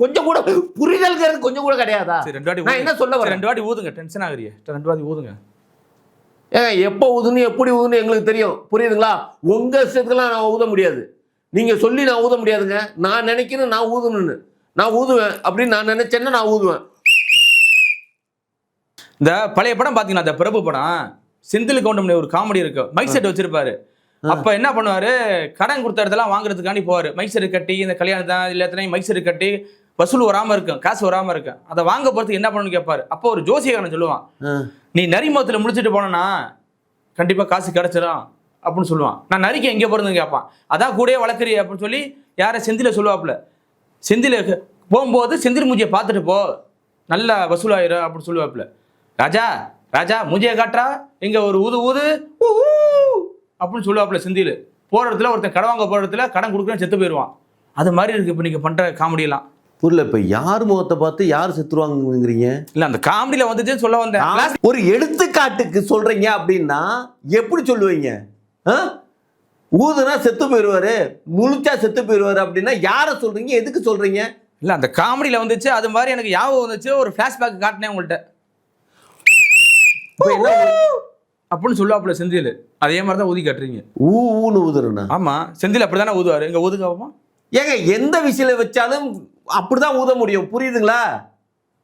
கொஞ்சம் கூட புரிதல்ங்கிறது கொஞ்சம் கூட கிடையாதா? நான் என்ன சொல்ல வரேன், 2 வாட்டி ஊதுங்க, டென்ஷன் ஆகுறியே, 2 வாட்டி ஊதுங்க. ஏங்க எப்போ ஊதுன்னு எப்படி ஊதுன்னு எங்களுக்கு தெரியும், புரியுதுங்களா? உங்க இஷ்டத்துக்குலாம் நான் ஊத முடியாது, நீங்க சொல்லி நான் ஊத முடியாதுங்க. நான் நினைக்கிறேன் நான் ஊதணும்னு, நான் ஊதுவேன் அப்படின்னு நான் நினைச்சேன்னா நான் ஊதுவேன். இந்த பழைய படம் பாத்தீங்கன்னா, இந்த பிரபு படம், செந்தில் கவுண்டமணி ஒரு காமெடி இருக்கு, மைக் செட் வச்சிருப்பாரு. அப்ப என்ன பண்ணுவாரு, கடன் கொடுத்த இடத்தெல்லாம் வாங்குறதுக்காண்டி போவாரு. மைக் செட் கட்டி இந்த கல்யாணத்தான் எல்லாத்தையும் மைக் செட் கட்டி வசூல் வராம இருக்கும், காசு வராம இருக்கும். அதை வாங்க போறதுக்கு என்ன பண்ணணும்னு கேட்பாரு. அப்போ ஒரு ஜோசியக்காரன் சொல்லுவான், நீ நரிமுகத்துல முடிச்சுட்டு போனா கண்டிப்பா காசு கிடைச்சிடும் அப்படின்னு சொல்லுவான். நான் நரிக்கு எங்கே போறதுன்னு கேட்பான். அதான் கூடயே வளர்க்குறீ அப்படின்னு சொல்லி யார செந்தில சொல்லுவாப்புல. செந்தில போகும்போது செந்தில் மூஞ்சியை பார்த்துட்டு போ, நல்லா வசூலாயிரும் அப்படின்னு சொல்லுவாப்புல. ராஜா ராஜா மூஞ்சியை காட்டுறா, இங்க ஒரு ஊது ஊது அப்படின்னு சொல்லுவாப்புல செந்தில். போற இடத்துல ஒருத்தன் கடன் வாங்க போற இடத்துல கடன் கொடுக்குறேன்னு செத்து போயிடுவான். அது மாதிரி இருக்கு இப்போ நீங்க பண்ற காமெடியெல்லாம். புரியல, இப்ப யார் முகத்தை பார்த்து யார் செத்துருவாங்கிறீங்க? இல்ல அந்த காமெடியில வந்துச்சுன்னு சொல்ல வந்தேன். ஒரு எடுத்துக்காட்டுக்கு சொல்றீங்க அப்படின்னா எப்படி சொல்லுவீங்க? ஊதுனா செத்து போயிடுவாரு, முழிச்சா செத்து போயிடுவாரு அப்படின்னா யாரை சொல்றீங்க, எதுக்கு சொல்றீங்க? இல்ல அந்த காமெடியில வந்துச்சு, அது மாதிரி எனக்கு ஞாபகம் வந்துச்சு, ஒரு ஃபிளாஷ்பேக் காட்டினேன் உங்கள்கிட்ட. அப்படின்னு சொல்லுவாப்புல செந்தில். அதே மாதிரி தான் ஊதி காட்டுறீங்க. ஊன்னு ஊதுறேன்னா? ஆமா, செந்தில் அப்படிதானே ஊதுவாரு. இங்க ஊதுக்காமா ஏங்க எந்த விஷயம் வச்சாலும் அப்படிதான் ஊத முடியும், புரியுதுங்களா?